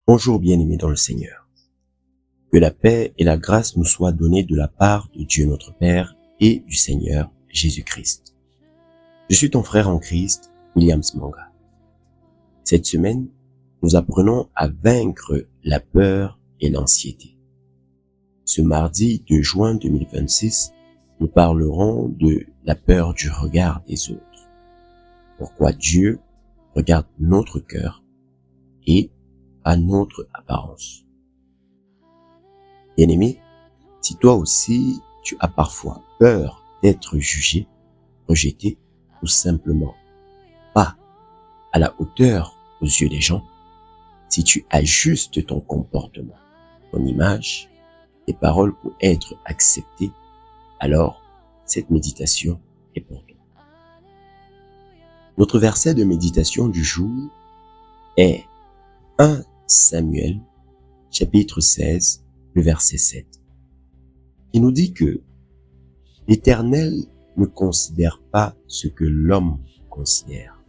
Bonjour bien-aimés dans le Seigneur. Que la paix et la grâce nous soient données de la part de Dieu notre Père et du Seigneur Jésus-Christ. Je suis ton frère en Christ, William Smanga. Cette semaine, nous apprenons à vaincre la peur et l'anxiété. Ce mardi 2 juin 2026, nous parlerons de la peur du regard des autres. Pourquoi Dieu regarde notre cœur et à notre apparence. Bien-aimé, si toi aussi tu as parfois peur d'être jugé, rejeté ou simplement pas à la hauteur aux yeux des gens, si tu ajustes ton comportement, ton image, tes paroles pour être accepté, alors cette méditation est pour toi. Notre verset de méditation du jour est 1 Samuel, chapitre 16, le verset 7, qui nous dit que l'Éternel ne considère pas ce que l'homme considère.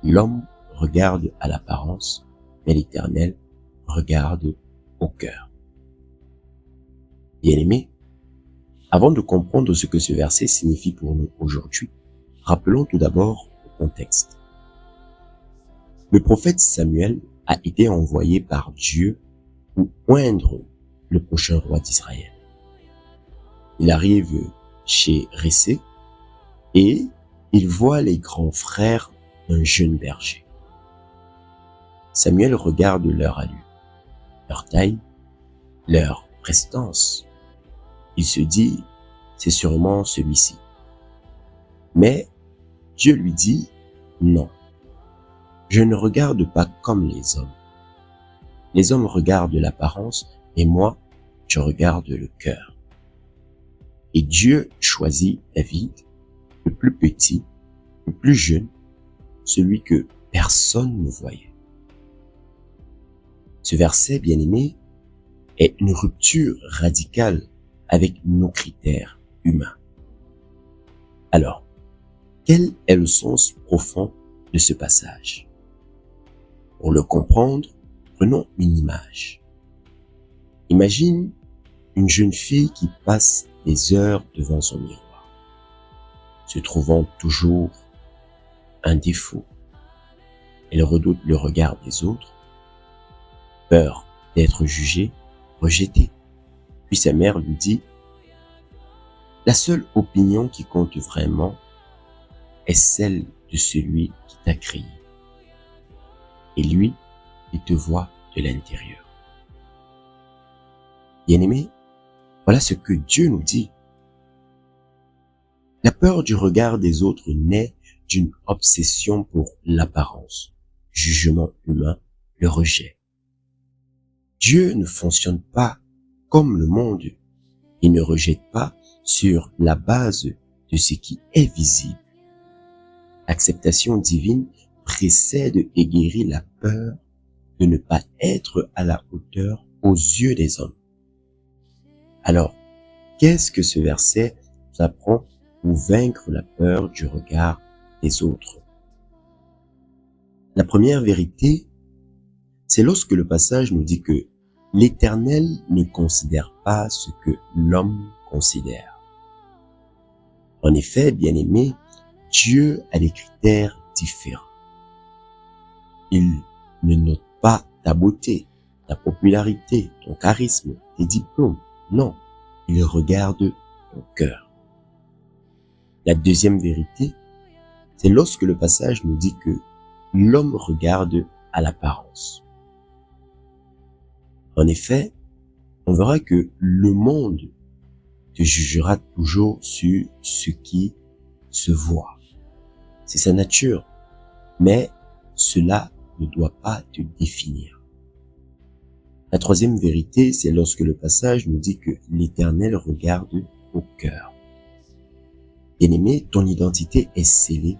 L'homme regarde à l'apparence, mais l'Éternel regarde au cœur. Bien-aimés, avant de comprendre ce que ce verset signifie pour nous aujourd'hui, rappelons tout d'abord le contexte. Le prophète Samuel a été envoyé par Dieu pour oindre le prochain roi d'Israël. Il arrive chez Rissé et il voit les grands frères d'un jeune berger. Samuel regarde leur allure, leur taille, leur prestance. Il se dit, c'est sûrement celui-ci. Mais Dieu lui dit, non, je ne regarde pas comme les hommes. Les hommes regardent l'apparence et moi, je regarde le cœur. Et Dieu choisit David, le plus petit, le plus jeune, celui que personne ne voyait. Ce verset, bien-aimé, est une rupture radicale avec nos critères humains. Alors, quel est le sens profond de ce passage? Pour le comprendre, prenons une image. Imagine une jeune fille qui passe des heures devant son miroir, se trouvant toujours un défaut. Elle redoute le regard des autres, peur d'être jugée, rejetée. Puis sa mère lui dit, la seule opinion qui compte vraiment est celle de celui qui t'a créé. Et lui, il te voit de l'intérieur. Bien-aimé, voilà ce que Dieu nous dit. La peur du regard des autres naît d'une obsession pour l'apparence, jugement humain, le rejet. Dieu ne fonctionne pas comme le monde. Il ne rejette pas sur la base de ce qui est visible. L'acceptation divine précède et guérit la peur de ne pas être à la hauteur aux yeux des hommes. Alors, qu'est-ce que ce verset nous apprend pour vaincre la peur du regard des autres? La première vérité, c'est lorsque le passage nous dit que l'Éternel ne considère pas ce que l'homme considère. En effet, bien-aimé, Dieu a des critères différents. Il ne note pas ta beauté, ta popularité, ton charisme, tes diplômes. Non, il regarde ton cœur. La deuxième vérité, c'est lorsque le passage nous dit que l'homme regarde à l'apparence. En effet, on verra que le monde te jugera toujours sur ce qui se voit. C'est sa nature, mais cela ne doit pas te définir. La troisième vérité, c'est lorsque le passage nous dit que l'Éternel regarde au cœur. Bien-aimé, ton identité est scellée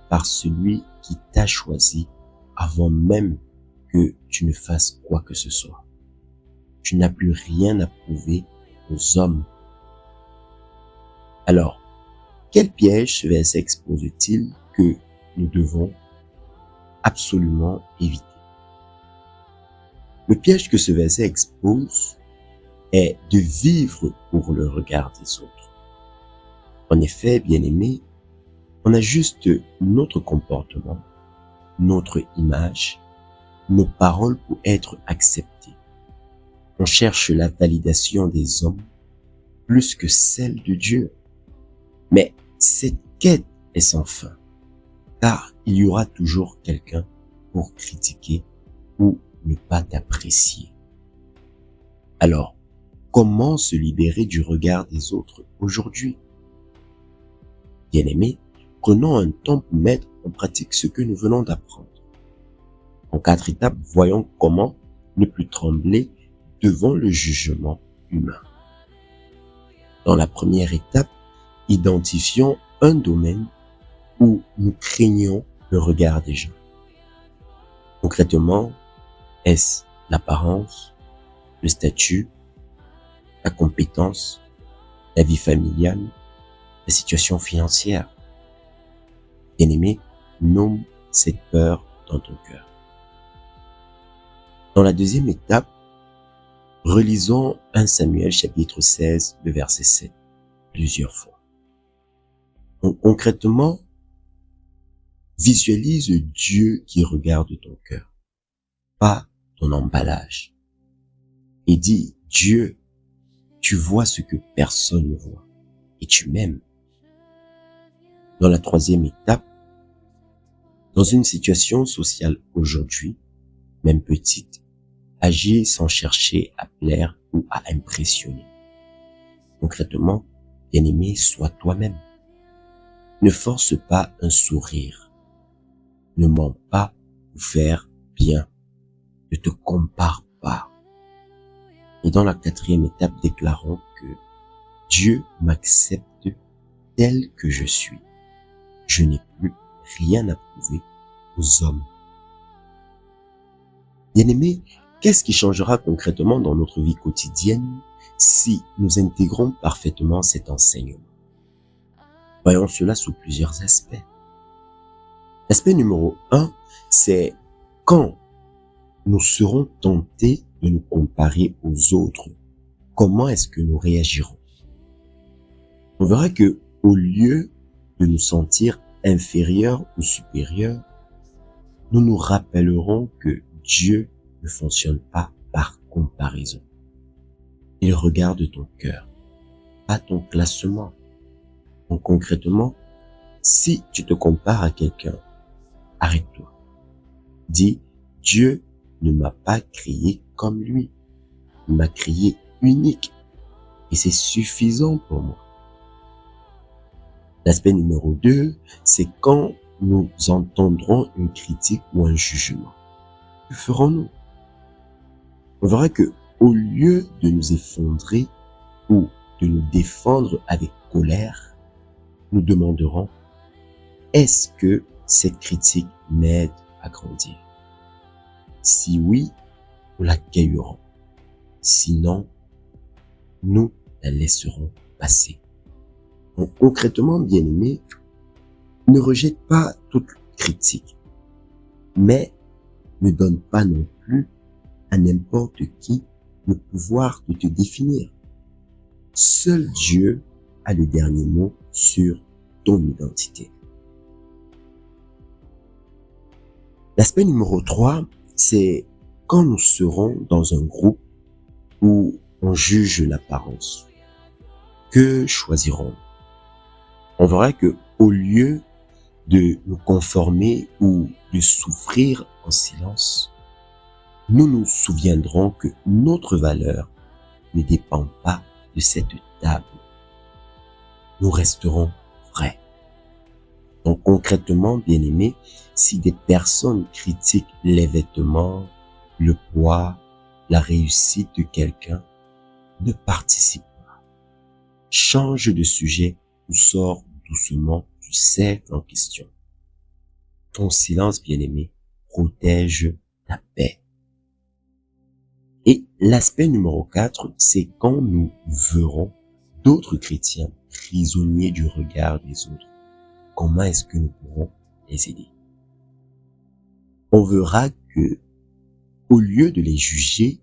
par celui qui t'a choisi avant même que tu ne fasses quoi que ce soit. Tu n'as plus rien à prouver aux hommes. Alors, quel piège ce verset expose-t-il que nous devons absolument éviter? Le piège que ce verset expose est de vivre pour le regard des autres. En effet, bien-aimés, on ajuste notre comportement, notre image, nos paroles pour être acceptés. On cherche la validation des hommes plus que celle de Dieu. Mais cette quête est sans fin, car il y aura toujours quelqu'un pour critiquer ou ne pas t'apprécier. Alors, comment se libérer du regard des autres aujourd'hui? Bien-aimés, prenons un temps pour mettre en pratique ce que nous venons d'apprendre. En 4 étapes, voyons comment ne plus trembler devant le jugement humain. Dans la première étape, identifions un domaine où nous craignons le regard des gens. Concrètement, est-ce l'apparence, le statut, la compétence, la vie familiale, la situation financière? Bien-aimé, nomme cette peur dans ton cœur. Dans la deuxième étape, relisons 1 Samuel chapitre 16, le verset 7, plusieurs fois. Donc, concrètement, visualise Dieu qui regarde ton cœur, pas ton emballage. Et dis, Dieu, tu vois ce que personne ne voit et tu m'aimes. Dans la troisième étape, dans une situation sociale aujourd'hui, même petite, agis sans chercher à plaire ou à impressionner. Concrètement, bien-aimé, sois toi-même. Ne force pas un sourire. Ne mens pas pour faire bien. Ne te compare pas. Et dans la quatrième étape, déclarons que Dieu m'accepte tel que je suis. Je n'ai plus rien à prouver aux hommes. Bien-aimés, qu'est-ce qui changera concrètement dans notre vie quotidienne si nous intégrons parfaitement cet enseignement? Voyons cela sous plusieurs aspects. L'aspect numéro 1, c'est quand nous serons tentés de nous comparer aux autres, comment est-ce que nous réagirons? On verra que au lieu de nous sentir inférieurs ou supérieurs, nous nous rappellerons que Dieu ne fonctionne pas par comparaison. Il regarde ton cœur, pas ton classement. Donc concrètement, si tu te compares à quelqu'un, arrête-toi. Dis, Dieu ne m'a pas créé comme lui. Il m'a créé unique. Et c'est suffisant pour moi. L'aspect numéro 2, c'est quand nous entendrons une critique ou un jugement. Que ferons-nous? On verra que au lieu de nous effondrer ou de nous défendre avec colère, nous demanderons, est-ce que cette critique m'aide à grandir? Si oui, nous l'accueillerons. Sinon, nous la laisserons passer. Donc, concrètement, bien-aimé, ne rejette pas toute critique, mais ne donne pas non plus à n'importe qui le pouvoir de te définir. Seul Dieu a le dernier mot sur ton identité. L'aspect numéro 3, c'est quand nous serons dans un groupe où on juge l'apparence. Que choisirons-nous? On verra que au lieu de nous conformer ou de souffrir en silence, nous nous souviendrons que notre valeur ne dépend pas de cette table. Nous resterons vrais. Donc concrètement, bien-aimés, si des personnes critiquent les vêtements, le poids, la réussite de quelqu'un, ne participe pas. Change de sujet ou sors doucement du cercle en question. Ton silence, bien-aimé, protège ta paix. Et l'aspect numéro 4, c'est quand nous verrons d'autres chrétiens prisonniers du regard des autres. Comment est-ce que nous pourrons les aider? On verra que Au lieu de les juger,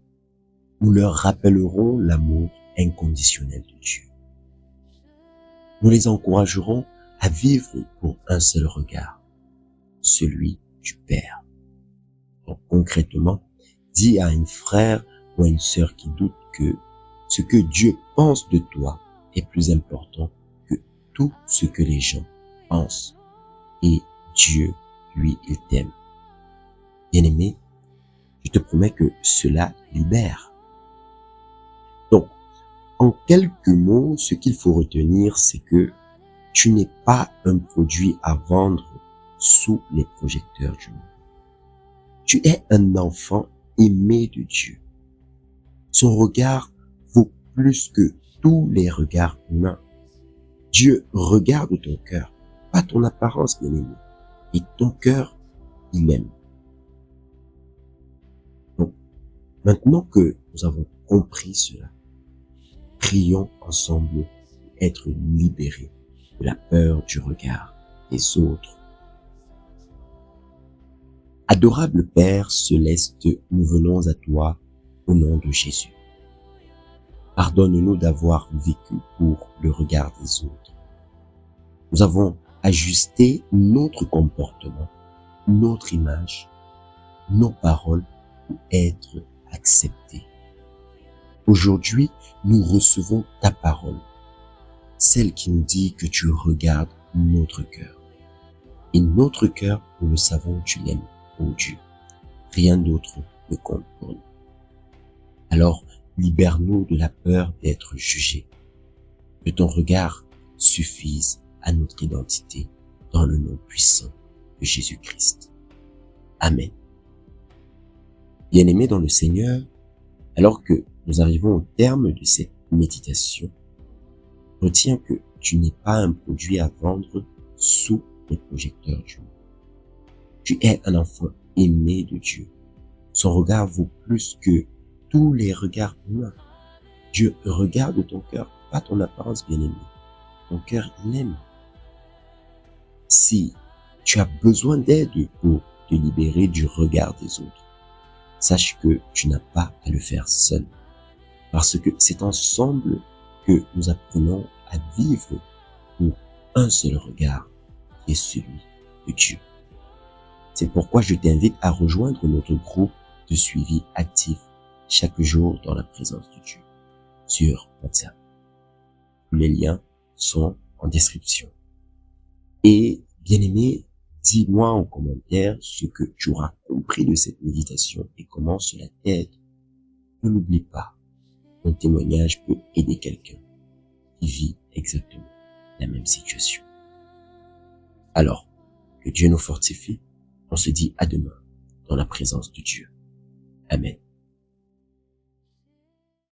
nous leur rappellerons l'amour inconditionnel de Dieu. Nous les encouragerons à vivre pour un seul regard, celui du Père. Donc concrètement, dis à un frère ou à une sœur qui doute que ce que Dieu pense de toi est plus important que tout ce que les gens pensent. Et Dieu, lui, il t'aime. Bien-aimé, je te promets que cela libère. Donc, en quelques mots, ce qu'il faut retenir, c'est que tu n'es pas un produit à vendre sous les projecteurs du monde. Tu es un enfant aimé de Dieu. Son regard vaut plus que tous les regards humains. Dieu regarde ton cœur, pas ton apparence, bien-aimé. Et ton cœur, il aime. Donc, maintenant que nous avons compris cela, prions ensemble pour être libérés de la peur du regard des autres. Adorable Père céleste, nous venons à toi au nom de Jésus. Pardonne-nous d'avoir vécu pour le regard des autres. Nous avons ajusté notre comportement, notre image, nos paroles pour être acceptés. Aujourd'hui, nous recevons ta parole, celle qui nous dit que tu regardes notre cœur. Et notre cœur, nous le savons, tu l'aimes, ô Dieu. Rien d'autre ne compte pour nous. Alors, libère-nous de la peur d'être jugés. Que ton regard suffise à notre identité dans le nom puissant de Jésus-Christ. Amen. Bien-aimés dans le Seigneur, alors que nous arrivons au terme de cette méditation, retiens que tu n'es pas un produit à vendre sous les projecteurs du monde. Tu es un enfant aimé de Dieu. Son regard vaut plus que tous les regards humains. Dieu regarde ton cœur, pas ton apparence, bien-aimé. Ton cœur, il aime. Si tu as besoin d'aide pour te libérer du regard des autres, sache que tu n'as pas à le faire seul. Parce que c'est ensemble que nous apprenons à vivre pour un seul regard, qui est celui de Dieu. C'est pourquoi je t'invite à rejoindre notre groupe de suivi actif chaque jour dans la présence de Dieu sur WhatsApp. Tous les liens sont en description. Et bien-aimé, dis-moi en commentaire ce que tu auras compris de cette méditation et comment cela t'aide. Ne l'oublie pas, ton témoignage peut aider quelqu'un qui vit exactement la même situation. Alors, que Dieu nous fortifie. On se dit à demain dans la présence de Dieu. Amen.